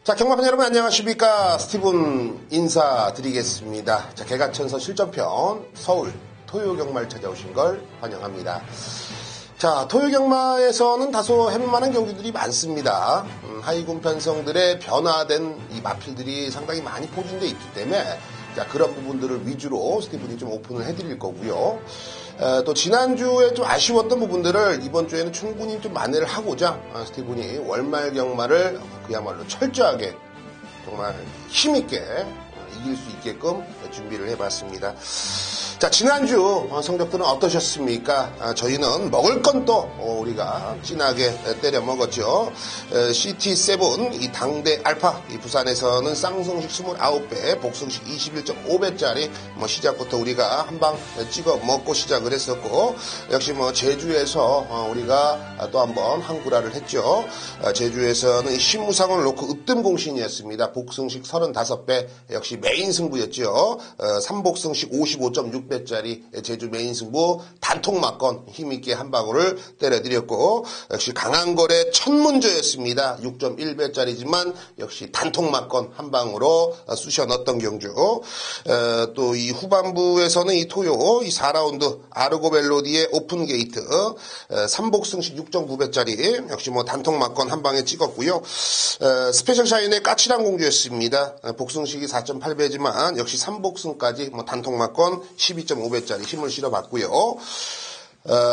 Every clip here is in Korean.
자, 경마팬 여러분 안녕하십니까. 스티븐 인사드리겠습니다. 자, 개가천선 실전편 서울 토요경마를 찾아오신 걸 환영합니다. 자, 토요경마에서는 다소 해볼만한 경기들이 많습니다. 하이군 편성들의 변화된 이 마필들이 상당히 많이 포진되어 있기 때문에 자, 그런 부분들을 위주로 스티븐이 좀 오픈을 해드릴 거고요. 또 지난주에 좀 아쉬웠던 부분들을 이번 주에는 충분히 좀 만회를 하고자 스티븐이 월말 경마를 그야말로 철저하게 정말 힘있게 이길 수 있게끔 준비를 해봤습니다. 자, 지난주 성적들은 어떠셨습니까? 저희는 먹을 건 또 우리가 진하게 때려 먹었죠. CT7 이 당대 알파 이 부산에서는 쌍승식 29배 복승식 21.5배짜리 시작부터 우리가 한방 찍어 먹고 시작을 했었고, 역시 제주에서 우리가 또 한번 한구라를 했죠. 제주에서는 신무상을 놓고 으뜸공신이었습니다. 복승식 35배 역시 메인 승부였죠. 3복승식 55.6배짜리 제주 메인 승부 단통 맞건 힘있게 한 방울을 때려드렸고, 역시 강한거래 천문저였습니다. 6.1배짜리지만 역시 단통 맞건 한 방으로 쑤셔 넣었던 경주. 또 이 후반부에서는 이 토요 이 4라운드 아르고 멜로디의 오픈 게이트 3복승식 6.9배짜리 역시 단통 맞건 한 방에 찍었고요. 스페셜 샤인의 까칠한 공주였습니다. 복승식이 4.8배지만 역시 3복승까지 단통 맞건 12.5배짜리 힘을 실어봤고요.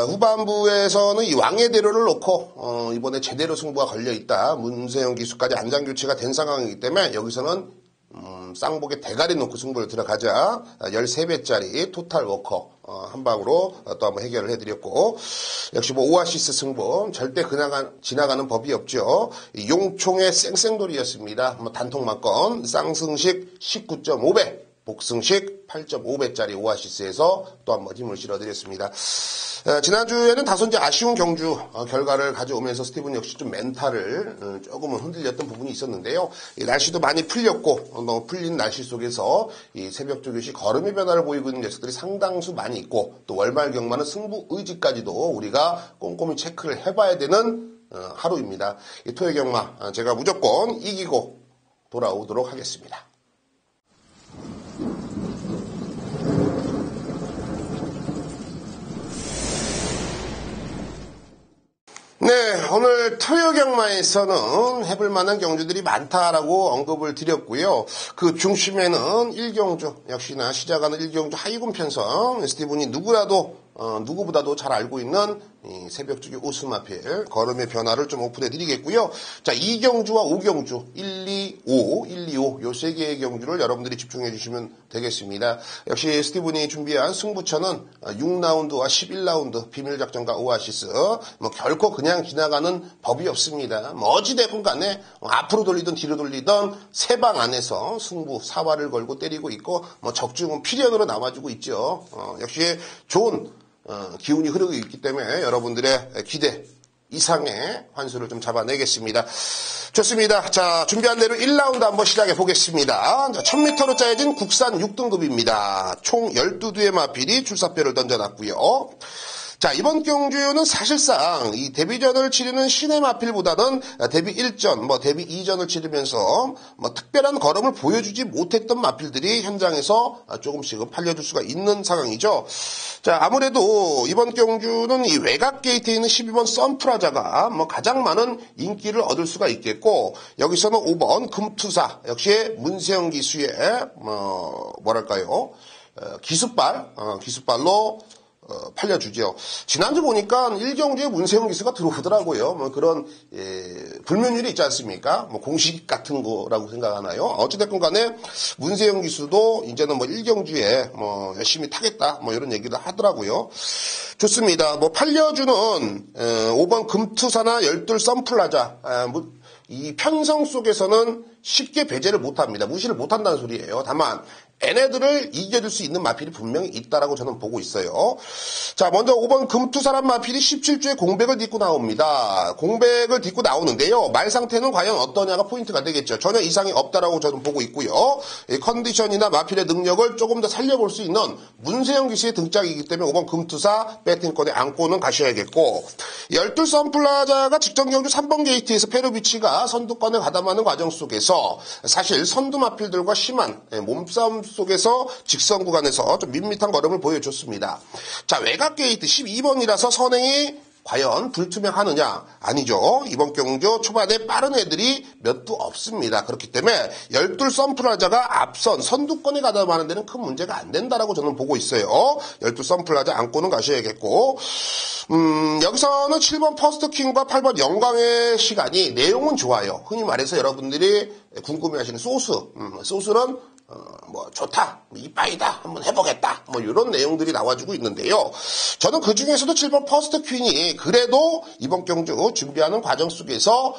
후반부에서는 이 왕의 대로를 놓고 이번에 제대로 승부가 걸려있다. 문세영 기수까지 안장교체가 된 상황이기 때문에 여기서는 쌍복에 대가리 놓고 승부를 들어가자 13배짜리 토탈 워커 한 방으로 또 한번 해결을 해드렸고, 역시 오아시스 승부 절대 그냥 지나가는 법이 없죠. 용총의 쌩쌩돌이였습니다. 단통 맞건 쌍승식 19.5배 복승식 8.5배짜리 오아시스에서 또 한번 힘을 실어드렸습니다. 지난주에는 다소 이제 아쉬운 경주 결과를 가져오면서 스티븐 역시 좀 멘탈을 조금은 흔들렸던 부분이 있었는데요. 이 날씨도 많이 풀렸고 너무 풀린 날씨 속에서 이 새벽 조교시 걸음의 변화를 보이고 있는 녀석들이 상당수 많이 있고, 또 월말 경마는 승부 의지까지도 우리가 꼼꼼히 체크를 해봐야 되는 하루입니다. 이 토요 경마 제가 무조건 이기고 돌아오도록 하겠습니다. 네, 오늘 토요경마에서는 해볼 만한 경주들이 많다라고 언급을 드렸고요. 그 중심에는 1경주, 역시나 시작하는 1경주 하이군 편성, 스티븐이 누구보다도 잘 알고 있는 이 새벽주기 우스마필 걸음의 변화를 좀 오픈해드리겠고요. 자, 2경주와 5경주, 1, 2, 5 요 세 개의 경주를 여러분들이 집중해주시면 되겠습니다. 역시 스티븐이 준비한 승부처는 6라운드와 11라운드 비밀작전과 오아시스, 결코 그냥 지나가는 법이 없습니다. 어찌됐건 간에 앞으로 돌리든 뒤로 돌리든 세 방 안에서 승부 사활을 걸고 때리고 있고, 적중은 필연으로 남아주고 있죠. 역시 좋은 기운이 흐르고 있기 때문에 여러분들의 기대 이상의 환수를 좀 잡아내겠습니다. 좋습니다. 자, 준비한 대로 1라운드 한번 시작해 보겠습니다. 1000m로 짜여진 국산 6등급입니다. 총 12두의 마필이 출사표를 던져놨고요. 자, 이번 경주는 사실상 이 데뷔전을 치르는 신의 마필보다는 데뷔 1전, 데뷔 2전을 치르면서 특별한 걸음을 보여주지 못했던 마필들이 현장에서 조금씩은 팔려줄 수가 있는 상황이죠. 자, 아무래도 이번 경주는 이 외곽 게이트에 있는 12번 썬프라자가 가장 많은 인기를 얻을 수가 있겠고, 여기서는 5번 금투사, 역시 문세영 기수의 기수발로 팔려주죠. 지난주 보니까 1경주에 문세영 기수가 들어오더라고요. 그런 불문율이 있지 않습니까? 공식 같은 거라고 생각하나요? 어찌됐건 간에 문세영 기수도 이제는 1경주에 열심히 타겠다 이런 얘기를 하더라고요. 좋습니다. 팔려주는 5번 금투사나 12 썬플라자 이 편성 속에서는 쉽게 배제를 못합니다. 무시를 못한다는 소리예요. 다만 얘네들을 이겨줄 수 있는 마필이 분명히 있다라고 저는 보고 있어요. 자, 먼저 5번 금투사람 마필이 17주에 공백을 딛고 나옵니다. 공백을 딛고 나오는데요. 말 상태는 과연 어떠냐가 포인트가 되겠죠. 전혀 이상이 없다라고 저는 보고 있고요. 컨디션이나 마필의 능력을 조금 더 살려볼 수 있는 문세영 기수의 등짝이기 때문에 5번 금투사 배팅권에 안고는 가셔야겠고, 12 선플라자가 직전 경주 3번 게이트에서 페루비치가 선두권에 가담하는 과정 속에서 사실 선두 마필들과 심한 몸싸움 속에서 직선 구간에서 좀 밋밋한 걸음을 보여줬습니다. 자, 외곽 게이트 12번이라서 선행이 과연 불투명하느냐? 아니죠. 이번 경주 초반에 빠른 애들이 몇도 없습니다. 그렇기 때문에 12 선플라자가 앞선 선두권에 가담하는 데는 큰 문제가 안 된다라고 저는 보고 있어요. 12 선플라자 안고는 가셔야겠고, 여기서는 7번 퍼스트킹과 8번 영광의 시간이 내용은 좋아요. 흔히 말해서 여러분들이 궁금해하시는 소스는 좋다, 이빠이다, 한번 해보겠다, 이런 내용들이 나와주고 있는데요. 저는 그 중에서도 7번 퍼스트 퀸이 그래도 이번 경주 준비하는 과정 속에서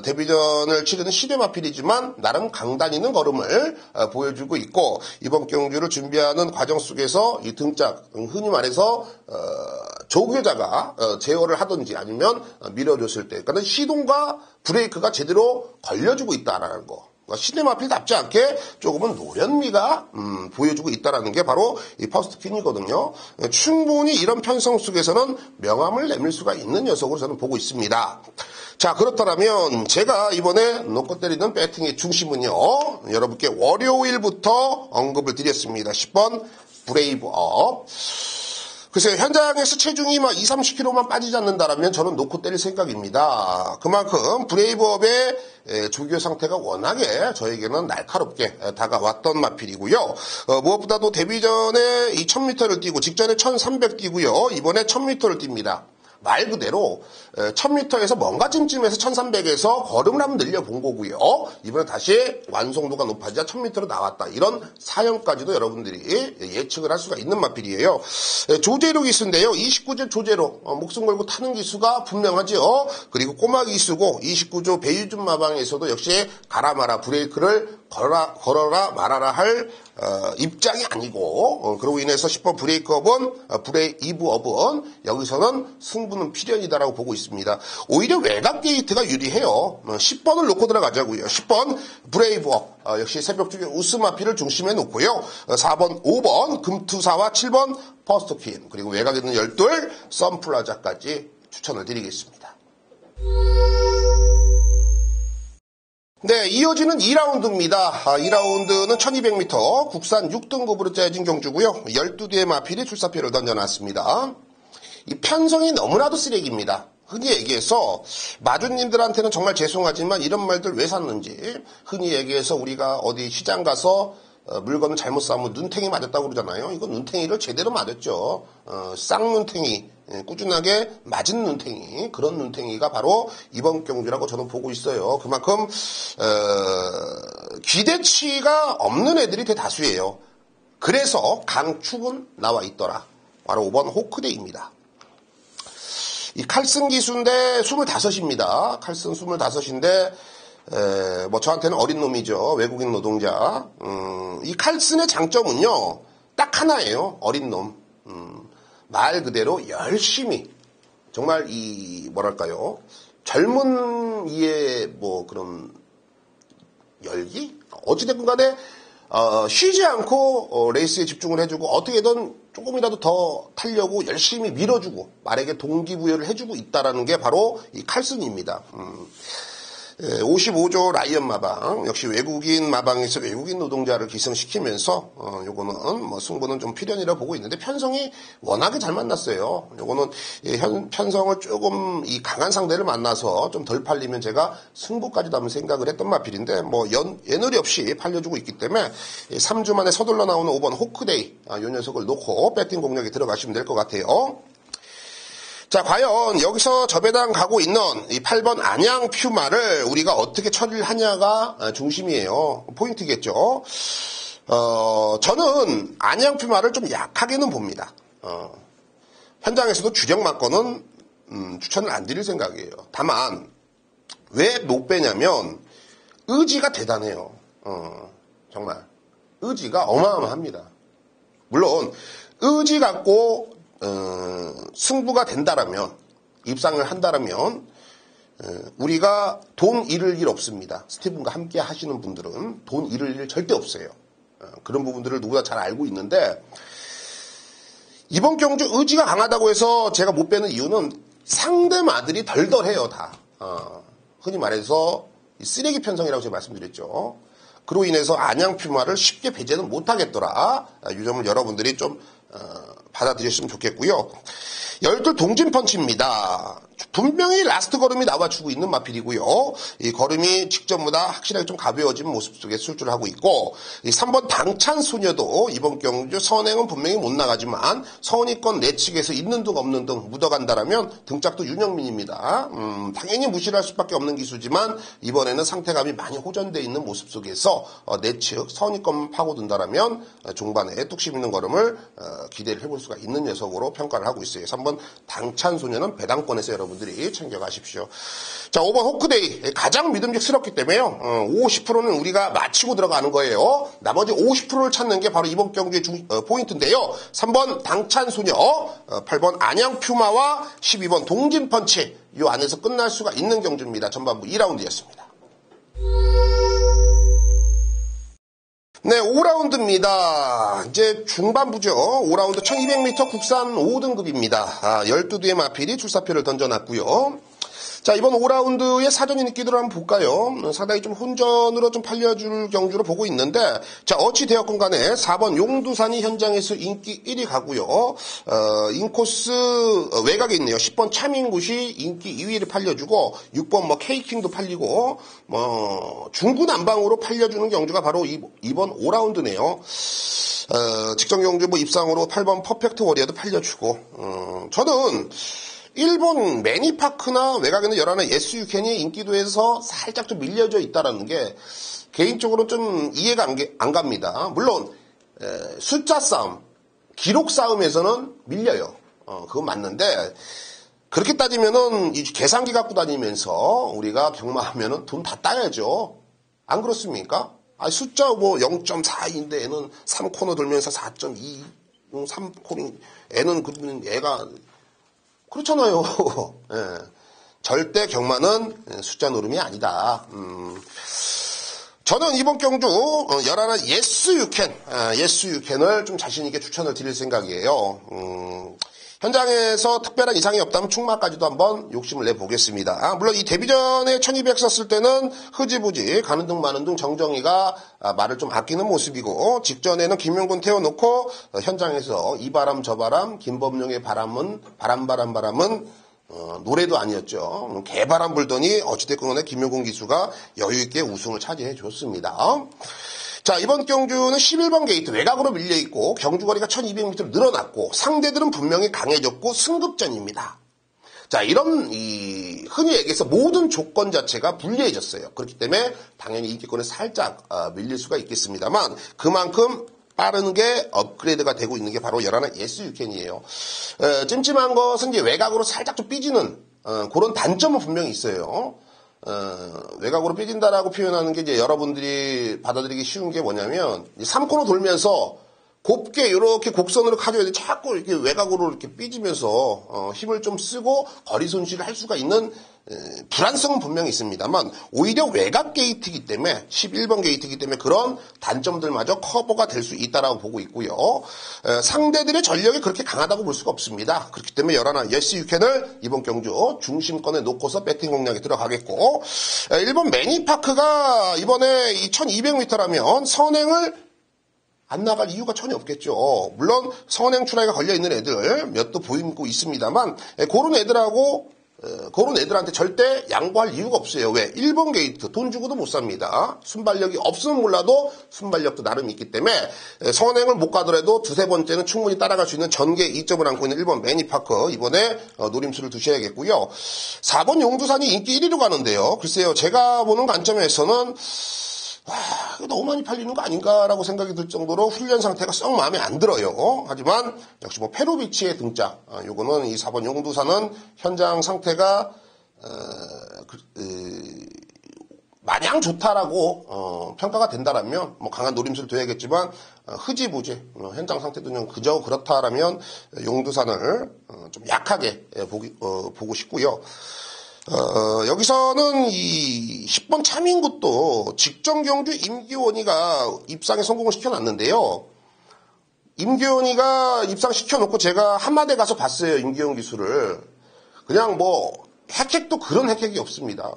데뷔전을 치르는 10회 마필이지만 나름 강단 있는 걸음을 보여주고 있고, 이번 경주를 준비하는 과정 속에서 이 등짝, 흔히 말해서 조교자가 제어를 하든지 아니면 밀어줬을 때, 그러니까 시동과 브레이크가 제대로 걸려주고 있다라는 거. 시네마필답지 않게 조금은 노련미가 보여주고 있다는 게 바로 이 퍼스트퀸이거든요. 충분히 이런 편성 속에서는 명함을 내밀 수가 있는 녀석으로 저는 보고 있습니다. 자, 그렇다면 제가 이번에 놓고 때리는 배팅의 중심은요, 여러분께 월요일부터 언급을 드렸습니다. 10번 브레이브업. 글쎄요, 현장에서 체중이 2, 30kg만 빠지지 않는다라면 저는 놓고 때릴 생각입니다. 그만큼 브레이브업의 조교 상태가 워낙에 저에게는 날카롭게 다가왔던 마필이고요. 무엇보다도 데뷔 전에 이 1000m를 뛰고 직전에 1300 뛰고요. 이번에 1000m를 뜁니다. 말 그대로 1000m에서 뭔가 찜찜해서 1300에서 걸음을 한번 늘려본 거고요. 이번에 다시 완성도가 높아지자 1000m로 나왔다. 이런 사연까지도 여러분들이 예측을 할 수가 있는 마필이에요. 조제로 기수인데요. 29조 조제로 목숨 걸고 타는 기수가 분명하죠. 그리고 꼬마 기수고 29조 배유준 마방에서도 역시 가라 마라 브레이크를 걸어라 말아라 할 입장이 아니고, 그러고 인해서 10번 브레이브업은 여기서는 승부는 필연이다라고 보고 있습니다. 오히려 외곽 게이트가 유리해요. 10번을 놓고 들어가자고요. 10번 브레이브업, 역시 새벽 중에 우스마피를 중심에 놓고요. 4번 5번 금투사와 7번 퍼스트퀸, 그리고 외곽에 있는 12 선플라자까지 추천을 드리겠습니다. 네, 이어지는 2라운드입니다. 2라운드는 1200m 국산 6등급으로 짜여진 경주고요. 12대의 마필이 출사표를 던져놨습니다. 이 편성이 너무나도 쓰레기입니다. 흔히 얘기해서 마주님들한테는 정말 죄송하지만 이런 말들 왜 샀는지, 흔히 얘기해서 우리가 어디 시장 가서 물건을 잘못 사면 눈탱이 맞았다고 그러잖아요. 이거 눈탱이를 제대로 맞았죠. 쌍눈탱이, 꾸준하게 맞은 눈탱이, 그런 눈탱이가 바로 이번 경주라고 저는 보고 있어요. 그만큼 기대치가 없는 애들이 대다수예요. 그래서 강축은 나와 있더라. 바로 5번 호크데이입니다. 이 칼슨 기수인데 25입니다. 칼슨 25인데 저한테는 어린 놈이죠. 외국인 노동자. 이 칼슨의 장점은요, 딱 하나예요. 어린 놈. 말 그대로 열심히, 정말 뭐랄까요, 젊은 이의 그런 열기? 어찌됐건 간에 쉬지 않고 레이스에 집중을 해주고 어떻게든 조금이라도 더 타려고 열심히 밀어주고 말에게 동기부여를 해주고 있다는 게 바로 이 칼슨입니다. 55조 라이언 마방, 역시 외국인 마방에서 외국인 노동자를 기성시키면서 요거는 승부는 좀 필연이라 보고 있는데, 편성이 워낙에 잘 만났어요. 요거는 편성을 조금 강한 상대를 만나서 좀 덜 팔리면 제가 승부까지도 한번 생각을 했던 마필인데, 예늘이 없이 팔려주고 있기 때문에 3주 만에 서둘러 나오는 5번 호크데이, 요 녀석을 놓고 배팅 공략에 들어가시면 될 것 같아요. 자, 과연 여기서 저배당 가고 있는 이 8번 안양 퓨마를 우리가 어떻게 처리를 하냐가 중심이에요. 포인트겠죠. 저는 안양 퓨마를 좀 약하게는 봅니다. 현장에서도 주력 막건은 추천을 안 드릴 생각이에요. 다만 왜 못 빼냐면 의지가 대단해요. 정말 의지가 어마어마합니다. 물론 의지 갖고 승부가 된다라면, 입상을 한다라면 우리가 돈 잃을 일 없습니다. 스티븐과 함께 하시는 분들은 돈 잃을 일 절대 없어요. 그런 부분들을 누구나 잘 알고 있는데, 이번 경주 의지가 강하다고 해서 제가 못 빼는 이유는 상대마들이 덜덜해요, 다. 흔히 말해서 쓰레기 편성이라고 제가 말씀드렸죠. 그로 인해서 안양퓨마를 쉽게 배제는 못하겠더라. 이 점을 여러분들이 좀 받아들였으면 좋겠고요. 12 동진펀치입니다. 분명히 라스트 걸음이 나와주고 있는 마필이고요. 이 걸음이 직전보다 확실하게 좀 가벼워진 모습 속에 술주를 하고 있고, 이 3번 당찬소녀도 이번 경주 선행은 분명히 못 나가지만 선의권 내측에서 있는 등 없는 등 묻어간다라면 등짝도 윤영민입니다. 당연히 무시를 할 수밖에 없는 기수지만 이번에는 상태감이 많이 호전되어 있는 모습 속에서 내측 선의권 파고든다라면 종반에 뚝심 있는 걸음을 기대를 해볼 수가 있는 녀석으로 평가를 하고 있어요. 3번 당찬소녀는 배당권에서 여러분들이 챙겨가십시오. 자, 5번 호크데이 가장 믿음직스럽기 때문에요. 50%는 우리가 마치고 들어가는 거예요. 나머지 50%를 찾는 게 바로 이번 경기의 포인트인데요. 3번 당찬소녀, 8번 안양퓨마와 12번 동진펀치, 이 안에서 끝날 수가 있는 경주입니다. 전반부 2라운드였습니다. 네, 5라운드입니다. 이제 중반부죠. 5라운드 1200m 국산 5등급입니다. 12두의 마필이 출사표를 던져놨고요. 자, 이번 5라운드의 사전 인기들을 한번 볼까요? 상당히 좀 혼전으로 좀 팔려줄 경주로 보고 있는데, 자, 어찌 되었건 간에 4번 용두산이 현장에서 인기 1위 가고요. 인코스 외곽에 있네요. 10번 차민굿이 인기 2위를 팔려주고, 6번 뭐 케이킹도 팔리고, 중구난방으로 팔려주는 경주가 바로 이번 5라운드네요. 직전 경주 뭐 입상으로 8번 퍼펙트 워리어도 팔려주고, 저는 일본 매니파크나 외곽에는 열하나 예스 유캔이 인기도에서 살짝 좀 밀려져 있다는 게 개인적으로 좀 이해가 안 갑니다. 물론 숫자 싸움, 기록 싸움에서는 밀려요. 그건 맞는데 그렇게 따지면은 이 계산기 갖고 다니면서 우리가 경마하면은 돈 다 따야죠. 안 그렇습니까? 숫자 뭐 0.42인데 애는 3코너 돌면서 4.2, 3코너 애는 그러면 애가 그렇잖아요. 예. 절대 경마는 숫자 노름이 아니다. 저는 이번 경주 열하나 예스 유캔을 좀 자신있게 추천을 드릴 생각이에요. 현장에서 특별한 이상이 없다면 충마까지도 한번 욕심을 내보겠습니다. 물론 이 데뷔전에 1200 썼을 때는 흐지부지 가는 등 마는 등 정정이가 말을 좀 아끼는 모습이고, 직전에는 김용군 태워놓고 현장에서 이 바람 저 바람 김범룡의 바람은 바람은 노래도 아니었죠. 개바람 불더니 어찌됐건 간에 김용군 기수가 여유있게 우승을 차지해 줬습니다. 자, 이번 경주는 11번 게이트 외곽으로 밀려있고 경주거리가 1200m로 늘어났고 상대들은 분명히 강해졌고 승급전입니다. 자, 이런 흔히 얘기해서 모든 조건 자체가 불리해졌어요. 그렇기 때문에 당연히 인기권에 살짝 밀릴 수가 있겠습니다만 그만큼 빠른 게 업그레이드가 되고 있는 게 바로 열하나 예스 유캔이에요. 찜찜한 것은 이제 외곽으로 살짝 좀 삐지는 그런 단점은 분명히 있어요. 외곽으로 삐진다라고 표현하는 게 이제 여러분들이 받아들이기 쉬운 게 뭐냐면 3코너 돌면서 곱게 이렇게 곡선으로 가져야 돼. 자꾸 이렇게 외곽으로 이렇게 삐지면서 힘을 좀 쓰고 거리 손실을 할 수가 있는 불안성은 분명히 있습니다만 오히려 외곽 게이트이기 때문에 11번 게이트이기 때문에 그런 단점들마저 커버가 될 수 있다라고 보고 있고요. 상대들의 전력이 그렇게 강하다고 볼 수가 없습니다. 그렇기 때문에 열하나 예스 유캔을 이번 경주 중심권에 놓고서 배팅 공략에 들어가겠고, 일본 매니파크가 이번에 2200m라면 선행을 안 나갈 이유가 전혀 없겠죠. 물론 선행 출하가 걸려있는 애들 몇 도 보이고 있습니다만 그런 애들한테 절대 양보할 이유가 없어요. 왜? 1번 게이트 돈 주고도 못 삽니다. 순발력이 없으면 몰라도 순발력도 나름 있기 때문에 선행을 못 가더라도 두세 번째는 충분히 따라갈 수 있는 전개 2점을 안고 있는 1번 매니파크 이번에 노림수를 두셔야겠고요. 4번 용두산이 인기 1위로 가는데요. 글쎄요, 제가 보는 관점에서는 이거 너무 많이 팔리는 거 아닌가라고 생각이 들 정도로 훈련 상태가 썩 마음에 안 들어요. 하지만 역시 뭐 페루비치의 등장, 요거는 이 4번 용두산은 현장 상태가 마냥 좋다라고 평가가 된다라면 뭐 강한 노림수를 둬야겠지만 흐지부지 현장 상태도 좀 그저 그렇다라면 용두산을 좀 약하게 보고 싶고요. 여기서는 이 10번 차민굿도 직전 경주 임기원이가 입상에 성공을 시켜놨는데요. 임기원이가 입상시켜놓고 제가 한마대 가서 봤어요. 임기원 기수를. 그냥 뭐 헥헥도 그런 헥헥이 없습니다.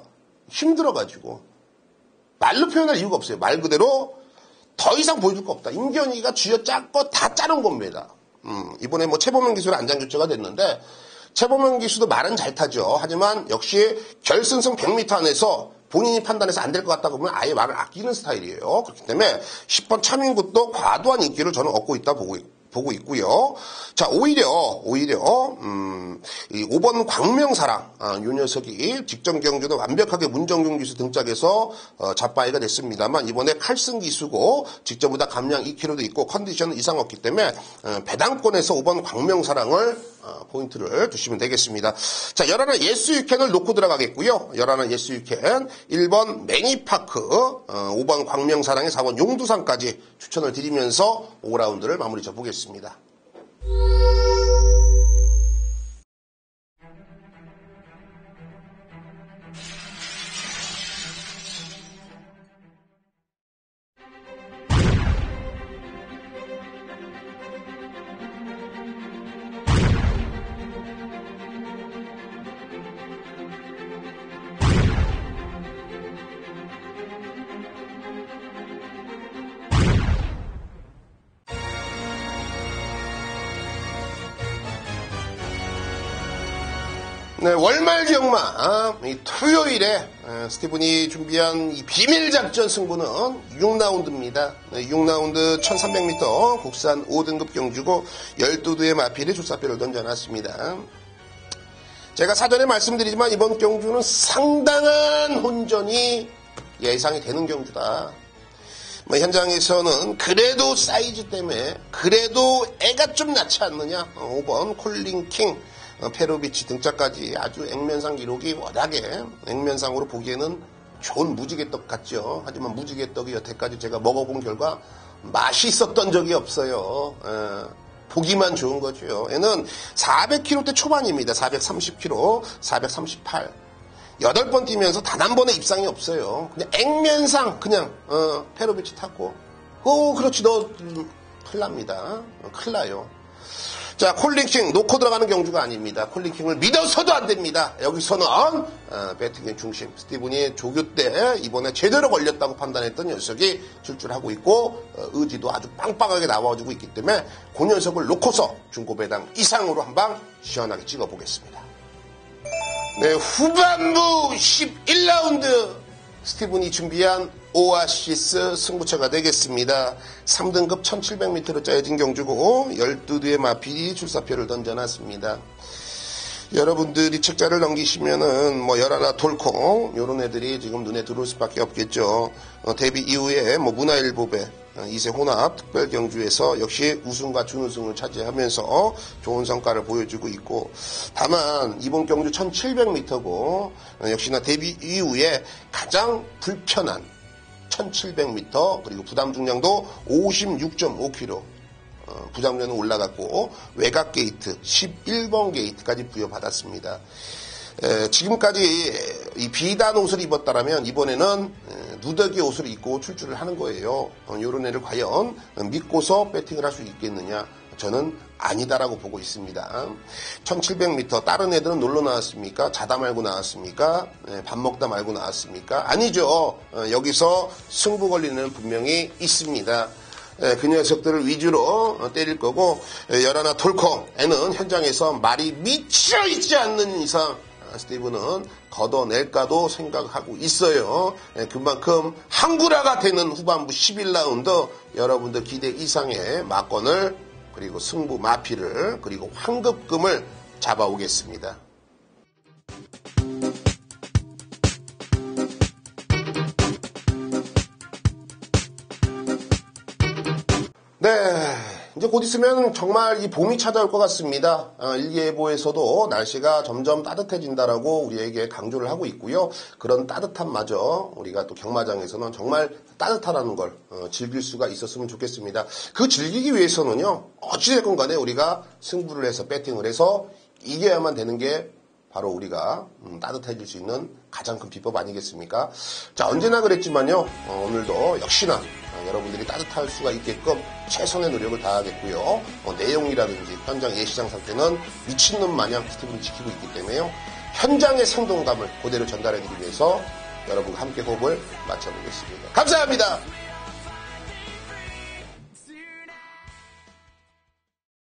힘들어가지고. 말로 표현할 이유가 없어요. 말 그대로 더 이상 보여줄 거 없다. 임기원이가 쥐어짰 거 다 짜는 겁니다. 이번에 뭐 최보명 기수는 안장교체가 됐는데 최보명 기수도 말은 잘 타죠. 하지만 역시 결승선 100m 안에서 본인이 판단해서 안 될 것 같다고 보면 아예 말을 아끼는 스타일이에요. 그렇기 때문에 10번 차민굿도 과도한 인기를 저는 얻고 있다 보고 있고요. 자, 오히려 이 5번 광명사랑 요 녀석이 직전 경주도 완벽하게 문정경 기수 등짝에서 잡바이가 됐습니다만 이번에 칼슨 기수고 직전보다 감량 2kg도 있고 컨디션은 이상 없기 때문에 배당권에서 5번 광명사랑을 포인트를 두시면 되겠습니다. 자, 열하나 예스유캔을 놓고 들어가겠고요. 열하나 예스유캔 1번 매니파크 5번 광명사랑의 4번 용두산까지 추천을 드리면서 5라운드를 마무리 져보겠습니다. 네, 월말 기억마 토요일에 스티븐이 준비한 이 비밀작전 승부는 6라운드입니다. 6라운드 1300m 국산 5등급 경주고 12두의 마필이 출사표를 던져놨습니다. 제가 사전에 말씀드리지만 이번 경주는 상당한 혼전이 예상이 되는 경주다. 뭐 현장에서는 그래도 사이즈 때문에 그래도 애가 좀 낳지 않느냐. 5번 콜링킹 페로비치 등짝까지 아주 액면상 기록이 워낙에 액면상으로 보기에는 좋은 무지개떡 같죠. 하지만 무지개떡이 여태까지 제가 먹어본 결과 맛이 있었던 적이 없어요. 보기만 좋은 거죠. 얘는 400kg대 초반입니다. 430kg, 438. 8번 뛰면서 단 한 번의 입상이 없어요. 그냥 액면상 그냥 페로비치 탔고 그렇지 너 큰일 납니다. 큰일 나요. 자, 콜링킹 놓고 들어가는 경주가 아닙니다. 콜링킹을 믿어서도 안 됩니다. 여기서는 배팅의 중심 스티븐이 조교 때 이번에 제대로 걸렸다고 판단했던 녀석이 출출하고 있고 의지도 아주 빵빵하게 나와주고 있기 때문에 그 녀석을 놓고서 중고배당 이상으로 한 방 시원하게 찍어보겠습니다. 네, 후반부 11라운드 스티븐이 준비한 오아시스 승부처가 되겠습니다. 3등급 1700m로 짜여진 경주고 12두의 마필이 출사표를 던져놨습니다. 여러분들이 책자를 넘기시면은 뭐 열하나 돌콩 요런 애들이 지금 눈에 들어올 수밖에 없겠죠. 데뷔 이후에 뭐 문화일보배 2세 혼합 특별 경주에서 역시 우승과 준우승을 차지하면서 좋은 성과를 보여주고 있고 다만 이번 경주 1700m고 역시나 데뷔 이후에 가장 불편한 1700m 그리고 부담 중량도 56.5kg 부담 중량은 올라갔고 외곽 게이트 11번 게이트까지 부여받았습니다. 지금까지 이 비단 옷을 입었다라면 이번에는 누더기 옷을 입고 출주를 하는 거예요. 이런 애를 과연 믿고서 배팅을 할 수 있겠느냐? 저는 아니다라고 보고 있습니다. 1700m 다른 애들은 놀러 나왔습니까? 자다 말고 나왔습니까? 밥 먹다 말고 나왔습니까? 아니죠. 여기서 승부 걸리는 분명히 있습니다. 그 녀석들을 위주로 때릴 거고 열하나 돌콩 애는 현장에서 말이 미쳐있지 않는 이상 스티븐은 걷어낼까도 생각하고 있어요. 그만큼 항구라가 되는 후반부 11라운드 여러분들 기대 이상의 막건을 그리고 승부 마피를 그리고 황급금을 잡아오겠습니다. 네, 이제 곧 있으면 정말 이 봄이 찾아올 것 같습니다. 일기예보에서도 날씨가 점점 따뜻해진다라고 우리에게 강조를 하고 있고요. 그런 따뜻함마저 우리가 또 경마장에서는 정말 따뜻하다는 걸 즐길 수가 있었으면 좋겠습니다. 그 즐기기 위해서는요. 어찌됐건 간에 우리가 승부를 해서 배팅을 해서 이겨야만 되는 게 바로 우리가 따뜻해질 수 있는 가장 큰 비법 아니겠습니까? 자, 언제나 그랬지만요. 오늘도 역시나 여러분들이 따뜻할 수가 있게끔 최선의 노력을 다하겠고요. 내용이라든지 현장 예시장 상태는 미친놈 마냥 스티븐을 지키고 있기 때문에요. 현장의 생동감을 그대로 전달해드리기 위해서 여러분과 함께 호흡을 맞춰보겠습니다. 감사합니다.